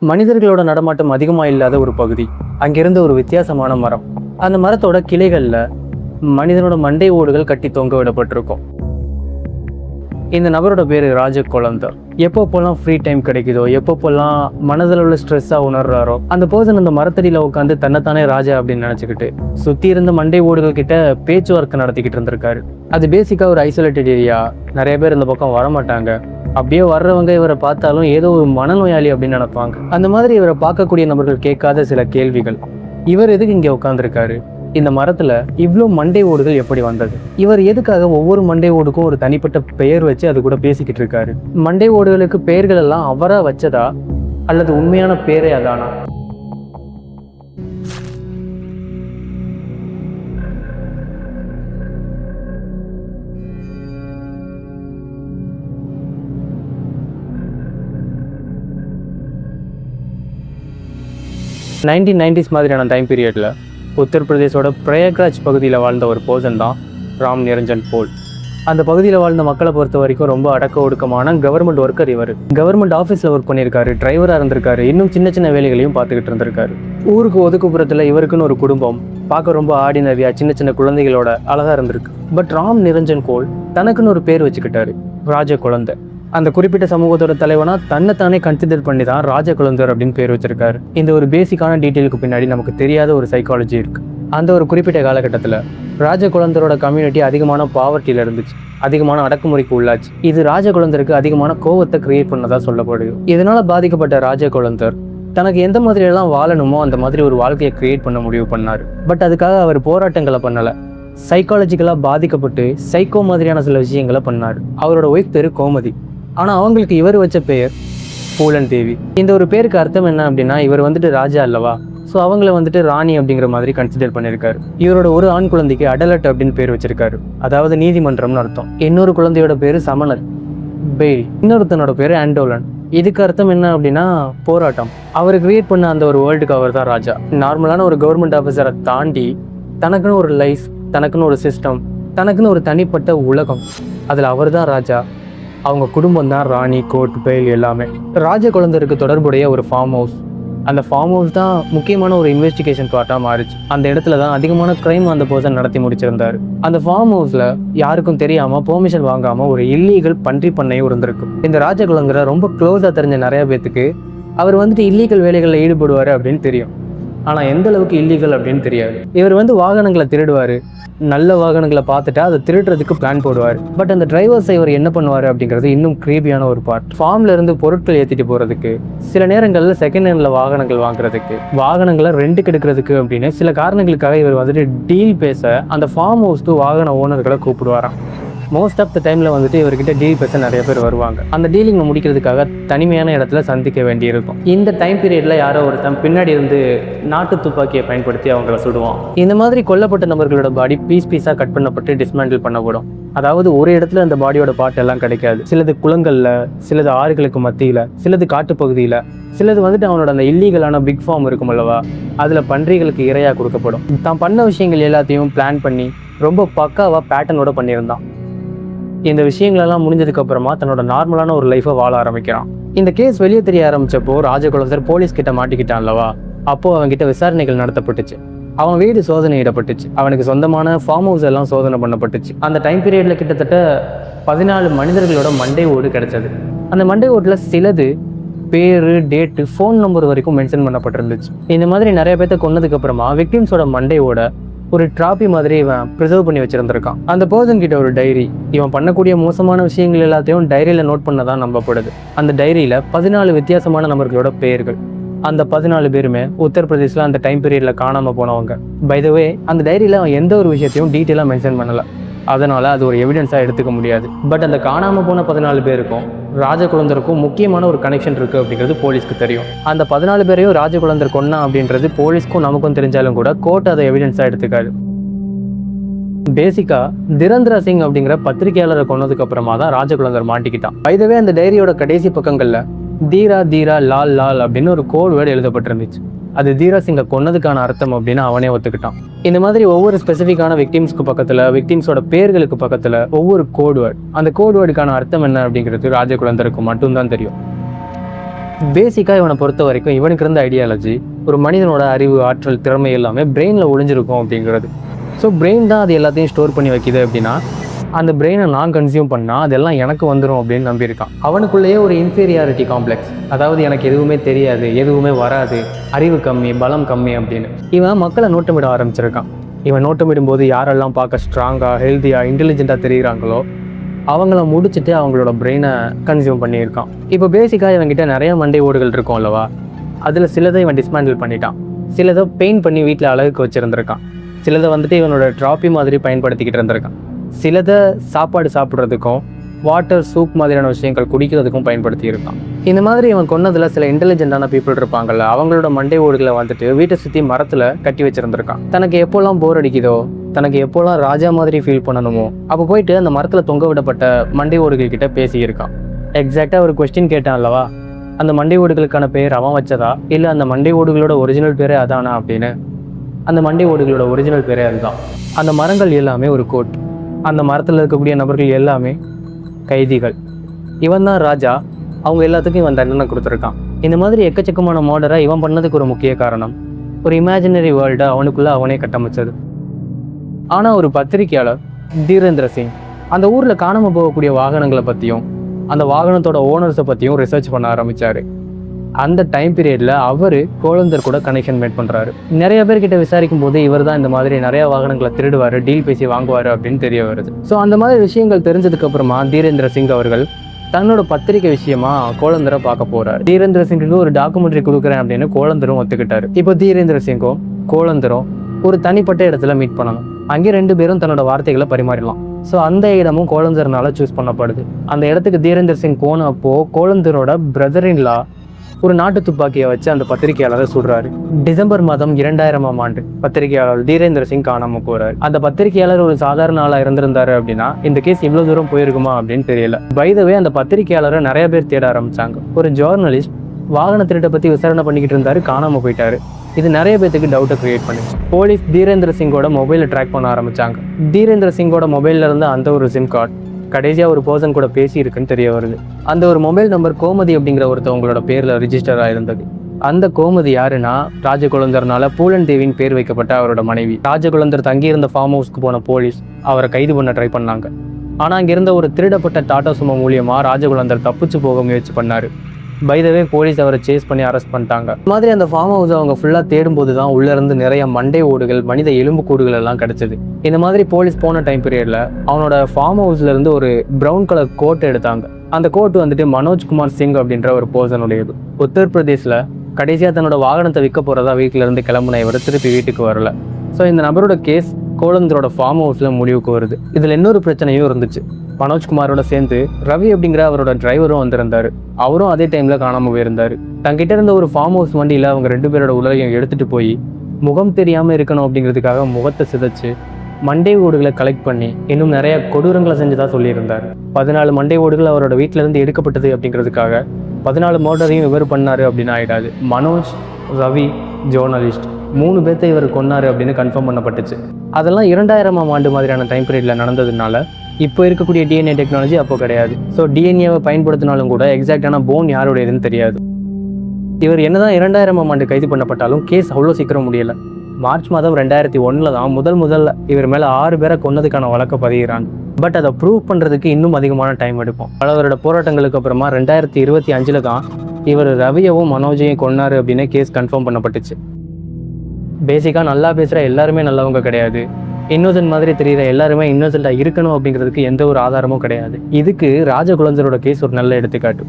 மனிதர்களோட நடமாட்டம் அதிகமா இல்லாத ஒரு பகுதி. அங்கிருந்த ஒரு வித்தியாசமான மரம். அந்த மரத்தோட கிளைகள்ல மனிதனோட மண்டை ஓடுகள் கட்டி தொங்க விடப்பட்டிருக்கும். இந்த நபரோட பேரு ராஜகுலந்தர். எப்பப்போல்லாம் ஃப்ரீ டைம் கிடைக்குதோ, எப்பப்போல்லாம் மனதில் உள்ள ஸ்ட்ரெஸ்ஸாக உணர்றாரோ, அந்த பர்சன் அந்த மரத்தடியில் உட்காந்து தன்னைத்தானே ராஜா அப்படின்னு நினச்சிக்கிட்டு சுற்றி இருந்த மண்டை ஓடுகள் கிட்ட பேச்சுவார்த்தை நடத்திக்கிட்டு இருந்திருக்காரு. அது பேசிக்காக ஒரு ஐசோலேட்டட் ஏரியா. நிறைய பேர் இந்த பக்கம் வரமாட்டாங்க. அப்படியே வர்றவங்க இவரை பார்த்தாலும் ஏதோ ஒரு மனநோயாளி அப்படின்னு நினைப்பாங்க. அந்த மாதிரி இவரை பார்க்கக்கூடிய நபர்கள் கேட்காத சில கேள்விகள். இவர் எதுக்கு இங்கே உட்காந்துருக்காரு? இந்த மரத்துல இவ்வளோ மண்டை ஓடுகள் எப்படி வந்தது? இவர் எதுக்காக ஒவ்வொரு மண்டை ஓடுக்கும் ஒரு தனிப்பட்ட பெயர் வச்சு அது கூட பேசிக்கிட்டு இருக்காரு? மண்டை ஓடுகளுக்கு பெயர்கள் எல்லாம் அவரா வச்சதா அல்லது உண்மையான பேரே அதானா? நைன்டீன் நைன்டிஸ் மாதிரியான டைம் பீரியடில் உத்தரப்பிரதேசோட பிரயாக்ராஜ் பகுதியில் வாழ்ந்த ஒரு பர்சன் தான் ராம் நிரஞ்சன் போல். அந்த பகுதியில் வாழ்ந்த மக்களை பொறுத்த வரைக்கும் ரொம்ப அடக்க ஒடுக்கமான கவர்மெண்ட் ஒர்க்கர். இவர் கவர்மெண்ட் ஆஃபீஸில் ஒர்க் பண்ணியிருக்காரு, டிரைவராக இருந்திருக்காரு, இன்னும் சின்ன சின்ன வேலைகளையும் பார்த்துக்கிட்டு இருந்திருக்காரு. ஊருக்கு ஒதுக்குப்புறத்தில் இவருக்குன்னு ஒரு குடும்பம், பார்க்க ரொம்ப ஆர்டினரியா சின்ன சின்ன குழந்தைகளோட அழகாக இருந்திருக்கு. பட் ராம் நிரஞ்சன் போல் தனக்குன்னு ஒரு பேர் வச்சுக்கிட்டாரு, ராஜகுலந்தர். அந்த குறிப்பிட்ட சமூகத்தோட தலைவனா தன்னைத்தானே கன்சிடர் பண்ணி தான் ராஜகுலந்தர் அப்படின்னு பேர் வச்சிருக்காரு. இந்த ஒரு பேசிக்கான டீட்டெயிலுக்கு பின்னாடி நமக்கு தெரியாத ஒரு சைக்காலஜி இருக்கு. அந்த ஒரு குறிப்பிட்ட காலகட்டத்தில் ராஜகுலந்தரோட கம்யூனிட்டி அதிகமான பாவர்ட்டியில் இருந்துச்சு, அதிகமான அடக்குமுறைக்கு உள்ளாச்சு. இது ராஜகுலந்தருக்கு அதிகமான கோவத்தை கிரியேட் பண்ணதா சொல்லப்படுது. இதனால பாதிக்கப்பட்ட ராஜகுலந்தர் தனக்கு எந்த மாதிரி எல்லாம் வாழணுமோ அந்த மாதிரி ஒரு வாழ்க்கையை கிரியேட் பண்ண முடிவு பண்ணாரு. பட் அதுக்காக அவர் போராட்டங்களை பண்ணலை, சைக்காலஜிக்கலாக பாதிக்கப்பட்டு சைக்கோ மாதிரியான சில விஷயங்களை பண்ணார். அவரோட ஒய்ஃப் பேரு கோமதி. ஆனால் அவங்களுக்கு இவர் வச்ச பெயர் பூலன் தேவி. இந்த ஒரு பேருக்கு அர்த்தம் என்ன அப்படின்னா, இவர் வந்துட்டு ராஜா அல்லவா, ஸோ அவங்கள வந்துட்டு ராணி அப்படிங்கிற மாதிரி கன்சிடர் பண்ணியிருக்காரு. இவரோட ஒரு ஆண் குழந்தைக்கு அடலட் அப்படின்னு பேர் வச்சிருக்காரு, அதாவது நீதிமன்றம்னு அர்த்தம். இன்னொரு குழந்தையோட பேரு சமணர் பெயில், இன்னொருத்தனோட பேரு ஆண்டோலன். இதுக்கு அர்த்தம் என்ன அப்படின்னா போராட்டம். அவர் கிரியேட் பண்ண அந்த ஒரு வேர்ல்டுக்கு அவர் தான் ராஜா. நார்மலான ஒரு கவர்மெண்ட் ஆஃபீஸரை தாண்டி தனக்குன்னு ஒரு லைஃப், தனக்குன்னு ஒரு சிஸ்டம், தனக்குன்னு ஒரு தனிப்பட்ட உலகம், அதில் அவர் தான் ராஜா. அவங்க குடும்பம் தான் ராணி, கோர்ட், பெயில் எல்லாமே. ராஜகுலந்தருக்கு தொடர்புடைய ஒரு ஃபார்ம் ஹவுஸ், அந்த ஃபார்ம் ஹவுஸ் தான் முக்கியமான ஒரு இன்வெஸ்டிகேஷன் பார்ட்டாக மாறிச்சு. அந்த இடத்துல தான் அதிகமான கிரைம் அந்த பர்சன் நடத்தி முடிச்சிருந்தாரு. அந்த ஃபார்ம் ஹவுஸில் யாருக்கும் தெரியாமல் பெர்மிஷன் வாங்காமல் ஒரு இல்லீகல் பன்றி பண்ணையும் இருந்திருக்கு. இந்த ராஜகுலந்தரை ரொம்ப க்ளோஸாக தெரிஞ்ச நிறைய பேத்துக்கு அவர் வந்துட்டு இல்லீகல் வேலைகளில் ஈடுபடுவார் அப்படின்னு தெரியும். ஆனால் எந்த அளவுக்கு இல்லீகல் அப்படின்னு தெரியாது. இவர் வாகனங்களை திருடுவார், நல்ல வாகனங்களை பார்த்துட்டா அதை திருடுறதுக்கு பிளான் போடுவார். பட் அந்த டிரைவர்ஸை இவர் என்ன பண்ணுவார் அப்படிங்கிறது இன்னும் கிரீபியான ஒரு பார்ட். ஃபார்ம்ல இருந்து பொருட்கள் ஏற்றிட்டு போகிறதுக்கு, சில நேரங்களில் செகண்ட் ஹேண்டில் வாகனங்கள் வாங்குறதுக்கு, வாகனங்களை ரெண்டுக்கு எடுக்கிறதுக்கு அப்படின்னு சில காரணங்களுக்காக இவர் வந்துட்டு டீல் பேச அந்த ஃபார்ம் ஹவுஸ்க்கு வாகன ஓனர்களை கூப்பிடுவாராம். மோஸ்ட் ஆஃப் த டைமில் வந்துட்டு இவர்கிட்ட டீல் பேச நிறைய பேர் வருவாங்க. அந்த டீலிங்கை முடிக்கிறதுக்காக தனிமையான இடத்துல சந்திக்க வேண்டியிருக்கும். இந்த டைம் பீரியடில் யாரோ ஒருத்தன் பின்னாடி இருந்து நாட்டு துப்பாக்கியை பயன்படுத்தி அவங்கள சுடுவான். இந்த மாதிரி கொல்லப்பட்ட நபர்களோட பாடி பீஸாக கட் பண்ணப்பட்டு டிஸ்மேண்டில் பண்ணப்படும். அதாவது ஒரு இடத்துல அந்த பாடியோட பார்ட் எல்லாம் கிடைக்காது. சிலது குளங்களில், சிலது ஆறுகளுக்கு மத்தியில், சிலது காட்டுப்பகுதியில், சிலது வந்துட்டு அவனோட அந்த இல்லீகலான பிக் ஃபார்ம் இருக்கும் அல்லவா, அதில் பன்றிகளுக்கு இரையாக கொடுக்கப்படும். தான் பண்ண விஷயங்கள் எல்லாத்தையும் பிளான் பண்ணி ரொம்ப பக்காவாக பேட்டர்னோட பண்ணியிருந்தான். இந்த விஷயங்களெல்லாம் முடிஞ்சதுக்கு அப்புறமா தன்னோட நார்மலான ஒரு லைஃபை வாழ ஆரம்பிக்கிறான். இந்த கேஸ் வெளியே தெரிய ஆரம்பிச்சப்போ ராஜகுலந்தர் போலீஸ் கிட்ட மாட்டிக்கிட்டான் அல்லவா, அப்போ அவன்கிட்ட விசாரணைகள் நடத்தப்பட்டுச்சு. அவன் வீடு சோதனையிடப்பட்டுச்சு. அவனுக்கு சொந்தமான ஃபார்ம் ஹவுஸ் எல்லாம் சோதனை பண்ணப்பட்டுச்சு. அந்த டைம் பீரியட்ல கிட்டத்தட்ட 14 மனிதர்களோட மண்டை ஓடு கிடைச்சது. அந்த மண்டை ஓட்டில் சிலது பேரு, டேட்டு, ஃபோன் நம்பர் வரைக்கும் மென்ஷன் பண்ணப்பட்டிருந்துச்சு. இந்த மாதிரி நிறைய பேர்த்த கொன்னதுக்கு அப்புறமா விக்டிம்ஸோட மண்டையோட ஒரு டிராபி மாதிரி இவன் ப்ரிசர்வ் பண்ணி வச்சிருந்திருக்கான். அந்த பர்சன் கிட்ட ஒரு டைரி, இவன் பண்ணக்கூடிய மோசமான விஷயங்கள் எல்லாத்தையும் டைரியில நோட் பண்ணதான் நம்பப்படுது. அந்த டைரியில 14 வித்தியாசமான நபர்களோட பெயர்கள். அந்த 14 பேருமே உத்தரப்பிரதேசில் அந்த டைம் பீரியட்ல காணாம போனவங்க. பை த வே, அந்த டைரியில அவன் எந்த ஒரு விஷயத்தையும் டீட்டெயிலாக மென்ஷன் பண்ணல, அதனால அது ஒரு எவிடன்ஸாக எடுத்துக்க முடியாது. பட் அந்த காணாமல் போன 14 பேருக்கும் ராஜகுலந்தருக்கும் முக்கியமான ஒரு கனெக்ஷன் இருக்குது அப்படிங்கிறது போலீஸ்க்கு தெரியும். அந்த 14 பேரையும் ராஜகுலந்தர் கொன்னா அப்படின்றது போலீஸ்க்கும் நமக்கும் தெரிஞ்சாலும் கூட கோர்ட் அதை எவிடன்ஸாக எடுத்துக்காது. பேசிக்காக திரேந்திர சிங் அப்படிங்கிற பத்திரிகையாளரை கொன்னதுக்கு அப்புறமா தான் ராஜகுலந்தர் மாட்டிக்கிட்டான். பைதவே அந்த டைரியோட கடைசி பக்கங்களில் தீரா தீரா லால் லால் அப்படின்னு ஒரு கோட் வேர்டு எழுதப்பட்டிருந்துச்சு. அது தீரா சிங்கை கொன்னதுக்கான அர்த்தம் அப்படின்னு அவனே ஒத்துக்கிட்டான். இந்த மாதிரி ஒவ்வொரு ஸ்பெசிஃபிக்கான விக்டிம்ஸ்க்கு பக்கத்தில், விக்டிம்ஸோட பேர்களுக்கு பக்கத்தில் ஒவ்வொரு கோட் வேர்டு, அந்த கோட் வேர்டுக்கான அர்த்தம் என்ன அப்படிங்கிறது ராஜகுலந்தருக்கு மட்டும்தான் தெரியும். பேசிக்காக இவனை பொறுத்த வரைக்கும் இவனுக்கு இருந்த ஐடியாலஜி ஒரு மனிதனோட அறிவு, ஆற்றல், திறமை எல்லாமே பிரெயினில் ஒளிஞ்சிருக்கும் அப்படிங்கிறது. ஸோ பிரெயின் தான் அது எல்லாத்தையும் ஸ்டோர் பண்ணி வைக்கிது அப்படின்னா அந்த பிரெயினை நான் கன்சியூம் பண்ணால் அதெல்லாம் எனக்கு வந்துடும் அப்படின்னு நம்பியிருக்கான். அவனுக்குள்ளேயே ஒரு இன்ஃபீரியாரிட்டி காம்ப்ளெக்ஸ், அதாவது எனக்கு எதுவுமே தெரியாது, எதுவுமே வராது, அறிவு கம்மி, பலம் கம்மி அப்படின்னு இவன் மக்களை நோட்டமிட ஆரம்பிச்சிருக்கான். இவன் நோட்டமிடும்போது யாரெல்லாம் பார்க்க ஸ்ட்ராங்காக, ஹெல்த்தியாக, இன்டெலிஜென்ட்டாக தெரியுறாங்களோ அவங்கள முடிச்சுட்டு அவங்களோட பிரெயினை கன்சியூம் பண்ணியிருக்கான். இப்போ பேசிக்காக இவன்கிட்ட நிறைய மண்டை ஓடுகள் இருக்கும் அல்லவா, அதில் சிலதை இவன் டிஸ்மேண்டில் பண்ணிட்டான். சிலதை பெயிண்ட் பண்ணி வீட்டில் அழகுக்கு வச்சுருந்துருக்கான். சிலதை வந்துட்டு இவனோட ட்ராப்பி மாதிரி பயன்படுத்திக்கிட்டு இருந்திருக்கான். சிலதை சாப்பாடு சாப்பிட்றதுக்கும் வாட்டர், சூப் மாதிரியான விஷயங்கள் குடிக்கிறதுக்கும் பயன்படுத்தி இருக்கான். இந்த மாதிரி இவன் கொன்னதில் சில இன்டெலிஜென்ட்டான பீப்புள் இருப்பாங்கள்ல, அவங்களோட மண்டை ஓடுகளை வந்துட்டு வீட்டை சுற்றி மரத்தில் கட்டி வச்சுருந்துருக்கான். தனக்கு எப்போல்லாம் போர் அடிக்குதோ, தனக்கு எப்போல்லாம் ராஜா மாதிரி ஃபீல் பண்ணணுமோ அப்போ போயிட்டு அந்த மரத்தில் தொங்க விடப்பட்ட மண்டை ஓடுகள் கிட்ட பேசியிருக்கான். எக்ஸாக்டாக ஒரு கொஸ்டின் கேட்டான் அல்லவா, அந்த மண்டை ஓடுகளுக்கான பேர் அவன் வச்சதா இல்லை அந்த மண்டை ஓடுகளோட ஒரிஜினல் பேரே அதானா அப்படின்னு. அந்த மண்டை ஓடுகளோட ஒரிஜினல் பேரே அதுதான். அந்த மரங்கள் எல்லாமே ஒரு கோட். அந்த மரத்தில் இருக்கக்கூடிய நபர்கள் எல்லாமே கைதிகள். இவன் தான் ராஜா. அவங்க எல்லாத்துக்கும் இவன் தண்டனை கொடுத்துருக்கான். இந்த மாதிரி எக்கச்சக்கமான மர்டரை இவன் பண்ணதுக்கு ஒரு முக்கிய காரணம் ஒரு இமேஜினரி வேர்ல்டை அவனுக்குள்ளே அவனே கட்டமைச்சது. ஆனால் ஒரு பத்திரிகையாளர் தீரேந்திர சிங் அந்த ஊரில் காணாமல் போகக்கூடிய வாகனங்களை பற்றியும் அந்த வாகனத்தோட ஓனர்ஸை பற்றியும் ரிசர்ச் பண்ண ஆரம்பித்தார். அந்த டைம் பீரியடில் அவர் கோலந்தர் கூட கனெக்ஷன் மேட் பண்ணுறாரு. நிறைய பேர்கிட்ட விசாரிக்கும் போது இவர் தான் இந்த மாதிரி நிறையா வாகனங்களை திருடுவார், டீல் பேசி வாங்குவார் அப்படின்னு தெரிய வருது. ஸோ அந்த மாதிரி விஷயங்கள் தெரிஞ்சதுக்கப்புறமா தீரேந்திர சிங் அவர்கள் தன்னோட பத்திரிகை விஷயமா கோலந்தரை பார்க்க போகிறார். தீரேந்திர சிங்குக்கு ஒரு டாக்குமெண்ட்ரி கொடுக்குறேன் அப்படின்னு கோலந்தரும் ஒத்துக்கிட்டாரு. இப்போ தீரேந்திர சிங்கும் கோலந்தரும் ஒரு தனிப்பட்ட இடத்துல மீட் பண்ணணும். அங்கே 2 பேரும் தன்னோட வார்த்தைகளை பரிமாறிடலாம். ஸோ அந்த இடமும் கோலந்தர்னால சூஸ் பண்ணப்படுது. அந்த இடத்துக்கு தீரேந்திர சிங் போனப்போ கோலந்தரோட பிரதர்-இன்-லா ஒரு நாட்டு துப்பாக்கியை வச்சு அந்த பத்திரிகையாளரை சுடுறாரு. டிசம்பர் மாதம் 2000ஆம் ஆண்டு பத்திரிகையாளர் தீரேந்திர சிங் காணாம போறாரு. அந்த பத்திரிகையாளர் ஒரு சாதாரண ஆளா இருந்திருந்தாரு அப்படின்னா இந்த கேஸ் இவ்வளவு தூரம் போயிருக்குமா அப்படின்னு தெரியல. பை த வே அந்த பத்திரிகையாளரை நிறைய பேர் தேட ஆரம்பிச்சாங்க. ஒரு ஜேர்னலிஸ்ட் வாகன திருட்டை பத்தி விசாரணை பண்ணிக்கிட்டு இருந்தாரு, காணாம போயிட்டாரு. இது நிறைய பேருக்கு டவுட்டை கிரியேட் பண்ணுச்சு. போலீஸ் தீரேந்திர சிங்கோட மொபைலை ட்ராக் பண்ண ஆரம்பிச்சாங்க. தீரேந்திர சிங்கோட மொபைல்ல இருந்து அந்த ஒரு சிம் கார்டு கடைசியாக ஒரு பர்சன் கூட பேசி இருக்குன்னு தெரிய வருது. அந்த ஒரு மொபைல் நம்பர் கோமதி அப்படிங்கிற ஒருத்தவங்களோட பேரில் ரிஜிஸ்டர் ஆயிருந்தது. அந்த கோமதி யாருன்னா ராஜகுலந்தர்னால பூலன் தேவின் பேர் வைக்கப்பட்ட அவரோட மனைவி. ராஜகுலந்தர் தங்கியிருந்த ஃபார்ம் ஹவுஸ்க்கு போன போலீஸ் அவரை கைது பண்ண ட்ரை பண்ணாங்க. ஆனால் அங்கே இருந்த ஒரு திருடப்பட்ட டாடா சுமோ மூலியமாக ராஜகுலந்தர் தப்பிச்சு போக முயற்சி பண்ணார். பை த வே போலீஸ் அவரை சேஸ் பண்ணி அரெஸ்ட் பண்ணிட்டாங்க. இந்த மாதிரி அந்த ஃபார்ம் ஹவுஸ் அவங்க ஃபுல்லாக தேடும்போது தான் உள்ளேருந்து நிறைய மண்டை ஓடுகள், மனித எலும்பு கூடுகள் எல்லாம் கிடச்சிது. இந்த மாதிரி போலீஸ் போன டைம் பீரியடில் அவனோட ஃபார்ம் ஹவுஸ்லேருந்து ஒரு ப்ரௌன் கலர் கோட் எடுத்தாங்க. அந்த கோட் வந்துட்டு மனோஜ்குமார் சிங் அப்படின்ற ஒரு பர்சனுடையது. உத்தரப்பிரதேசில் கடைசியாக தன்னோட வாகனத்தை விற்க போகிறதா வீட்டிலேருந்து கிளம்புன இவர் திருப்பி வீட்டுக்கு வரல. ஸோ இந்த நபரோட கேஸ் கோலந்தரோட ஃபார்ம் ஹவுஸில் முடிவுக்கு வருது. இதில் இன்னொரு பிரச்சனையும் இருந்துச்சு. மனோஜ்குமாரோட சேர்ந்து ரவி அப்படிங்கிற அவரோட டிரைவரும் வந்திருந்தார். அவரும் அதே டைமில் காணாமல் போயிருந்தார். தங்கிட்ட இருந்த ஒரு ஃபார்ம் ஹவுஸ் வண்டியில் அவங்க 2 பேரோட உலகையும் எடுத்துகிட்டு போய் முகம் தெரியாமல் இருக்கணும் அப்படிங்கிறதுக்காக முகத்தை சிதைச்சு மண்டை ஓடுகளை கலெக்ட் பண்ணி இன்னும் நிறைய கொடூரங்களை செஞ்சதாக சொல்லியிருந்தார். 14 மண்டை ஓடுகள் அவரோட வீட்டிலேருந்து எடுக்கப்பட்டது அப்படிங்கிறதுக்காக 14 மர்டரையும் இவர் பண்ணார் அப்படின்னு ஆகிடாது. மனோஜ், ரவி, ஜேர்னலிஸ்ட் 3 பேர்த்தை இவர் கொன்னார் அப்படின்னு கன்ஃபார்ம் பண்ணப்பட்டுச்சு. அதெல்லாம் 2000ஆம் ஆண்டு மாதிரியான டைம் பீரியடில் நடந்ததுனால இப்போ இருக்கக்கூடிய டிஎன்ஏ டெக்னாலஜி அப்போ கிடையாது. ஸோ டிஎன்ஏவை பயன்படுத்தினாலும் கூட எக்ஸாக்டான போன் யாருடையதுன்னு தெரியாது. இவர் என்னதான் 2000ஆம் ஆண்டு கைது பண்ணப்பட்டாலும் கேஸ் அவ்வளோ சீக்கிரம் முடியலை. மார்ச் மாதம் 2001 தான் முதல்ல இவர் மேலே 6 பேரை கொன்னதுக்கான வழக்கை பதிகிறாங்க. பட் அதை ப்ரூவ் பண்ணுறதுக்கு இன்னும் அதிகமான டைம் எடுக்கும். பல வருட போராட்டங்களுக்கு அப்புறமா 2025 தான் இவர் ரவியவும் மனோஜையும் கொன்னார் அப்படின்னு கேஸ் கன்ஃபார்ம் பண்ணப்பட்டுச்சு. பேசிக்காக நல்லா பேசுகிற எல்லாருமே நல்லவங்க கிடையாது. இன்னோசன்ட் மாதிரி தெரிகிற எல்லாருமே இன்னோசென்ட்டாக இருக்கணும் அப்படிங்கிறதுக்கு எந்த ஒரு ஆதாரமும் கிடையாது. இதுக்கு ராஜகுலந்தரோட கேஸ் ஒரு நல்ல எடுத்துக்காட்டு.